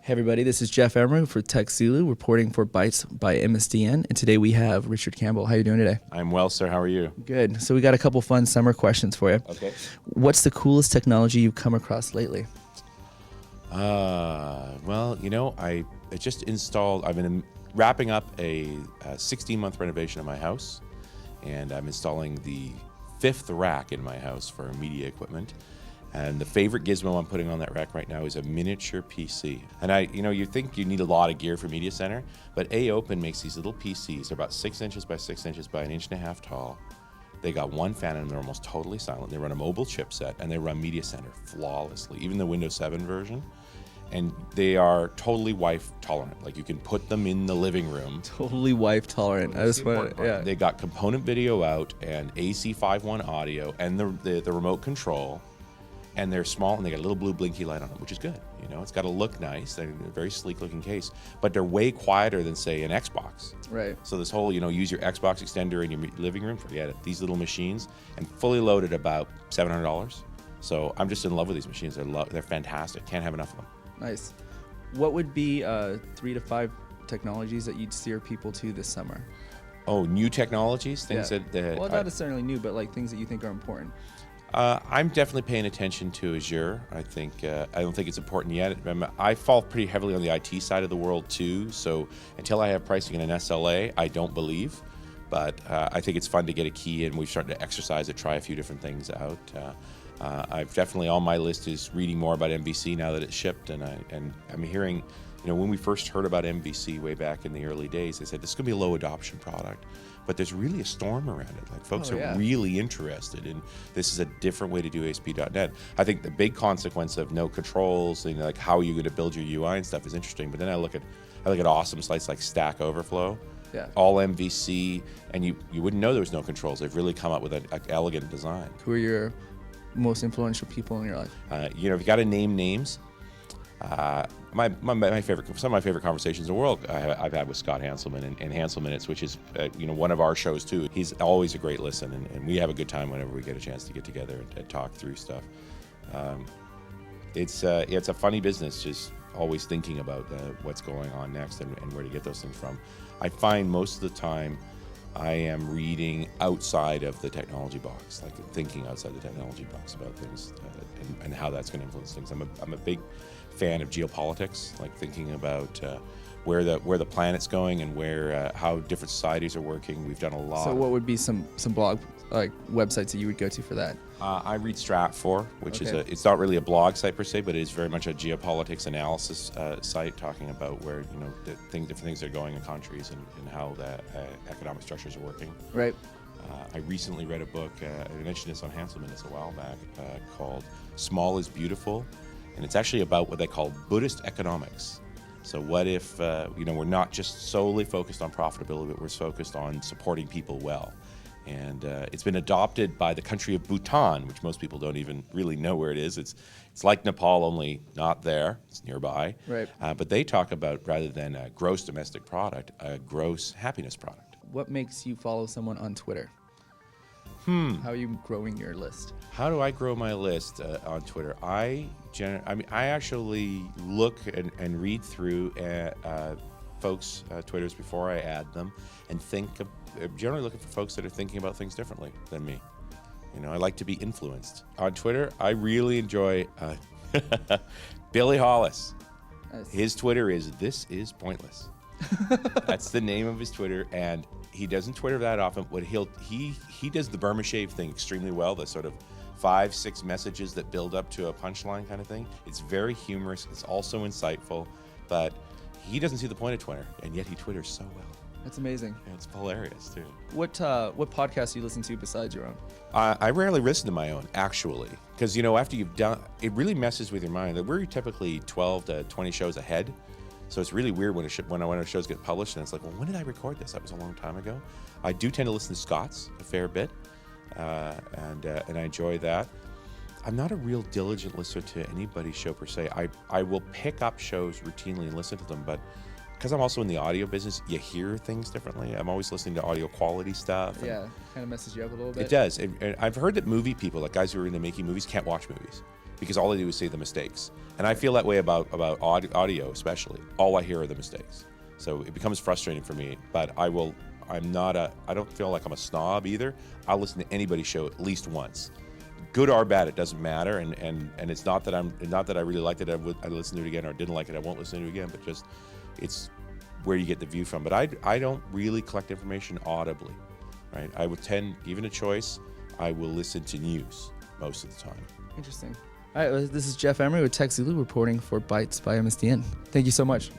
Hey everybody, this is Jeff Emmer for TechZulu, reporting for Bytes by MSDN, and today we have Richard Campbell. How are you doing today? I'm well, sir. How are you? Good. So we got a couple fun summer questions for you. Okay. What's the coolest technology you've come across lately? Well, you know, I just installed, I've been wrapping up a 16-month renovation of my house, and I'm installing the 5th rack in my house for media equipment. And the favorite gizmo I'm putting on that rack right now is a miniature PC. And you think you need a lot of gear for Media Center, but A-Open makes these little PCs. They're about 6 inches by 6 inches by 1.5 inches tall. They got one fan in them. They're almost totally silent. They run a mobile chipset, and they run Media Center flawlessly, even the Windows 7 version. And they are totally wife tolerant. Like, you can put them in the living room. Totally wife tolerant. I just want to, yeah. They got component video out and AC 5.1 audio and the remote control. And they're small, and they got a little blue blinky light on them, which is good. You know, it's got to look nice. They're a very sleek-looking case, but they're way quieter than, say, an Xbox. Right. So this whole, use your Xbox extender in your living room, forget it. These little machines, and fully loaded about $700. So I'm just in love with these machines. They're fantastic. Can't have enough of them. Nice. What would be 3 to 5 technologies that you'd steer people to this summer? Oh, new technologies, things that well, not necessarily new, but like things that you think are important. I'm definitely paying attention to Azure. I don't think it's important yet. I fall pretty heavily on the IT side of the world too. So until I have pricing in an SLA, I don't believe. But I think it's fun to get a key in. We've started to exercise it, try a few different things out. I've definitely on my list is reading more about MVC now that it's shipped, and I'm hearing, when we first heard about MVC way back in the early days, they said this is going to be a low adoption product. But there's really a storm around it. Like, folks are really interested in this is a different way to do ASP.NET. I think the big consequence of no controls, like how are you going to build your UI and stuff is interesting. But then I look at awesome sites like Stack Overflow, all MVC, and you wouldn't know there was no controls. They've really come up with an elegant design. Who are your most influential people in your life? If you got to name names, my favorite, some of my favorite conversations in the world I've had with Scott Hanselman and Hansel Minutes, which is one of our shows too. He's always a great listen, and we have a good time whenever we get a chance to get together and talk through stuff. It's a funny business, just always thinking about what's going on next and where to get those things from. I find most of the time I am reading outside of the technology box, like thinking outside the technology box about things and how that's going to influence things. I'm a big fan of geopolitics, like thinking about where the planet's going and how different societies are working. We've done a lot. So what would be some blog websites that you would go to for that? I read Stratfor, which is it's not really a blog site per se, but it is very much a geopolitics analysis site, talking about where different things are going in countries and how the economic structures are working. Right. I recently read a book, I mentioned this on Hansel Minutes a while back, called Small is Beautiful, and it's actually about what they call Buddhist economics. So what if we're not just solely focused on profitability, but we're focused on supporting people well. And it's been adopted by the country of Bhutan, which most people don't even really know where it is. It's like Nepal, only not there. It's nearby. Right. But they talk about, rather than a gross domestic product, a gross happiness product. What makes you follow someone on Twitter? How are you growing your list? How do I grow my list on Twitter? I actually look and read through folks' Twitters before I add them, and I'm generally looking for folks that are thinking about things differently than me. I like to be influenced. On Twitter, I really enjoy Billy Hollis. Nice. His Twitter is "This is Pointless." That's the name of his Twitter, and he doesn't Twitter that often. But he does the Burma shave thing extremely well. The sort of 5-6 messages that build up to a punchline kind of thing. It's very humorous. It's also insightful, but he doesn't see the point of Twitter, and yet he Twitters so well. That's amazing. Yeah, it's hilarious too. What podcasts do you listen to besides your own? I rarely listen to my own, actually, because after you've done, it really messes with your mind. We're typically 12 to 20 shows ahead, so it's really weird when our shows get published, and it's like, well, when did I record this? That was a long time ago. I do tend to listen to Scott's a fair bit, and I enjoy that. I'm not a real diligent listener to anybody's show per se. I will pick up shows routinely and listen to them, but because I'm also in the audio business, you hear things differently. I'm always listening to audio quality stuff. Yeah, kind of messes you up a little bit. It does. And I've heard that movie people, like guys who are into making movies, can't watch movies because all they do is say the mistakes. And I feel that way about audio especially. All I hear are the mistakes. So it becomes frustrating for me, but I don't feel like I'm a snob either. I'll listen to anybody's show at least once. Good or bad, it doesn't matter, and it's not that I really liked it, I listen to it again, or didn't like it, I won't listen to it again, but just it's where you get the view from. But I don't really collect information audibly, right? I would tend, given a choice, I will listen to news most of the time. Interesting. All right, this is Jeff Emery with TechZulu reporting for Bytes by MSDN. Thank you so much.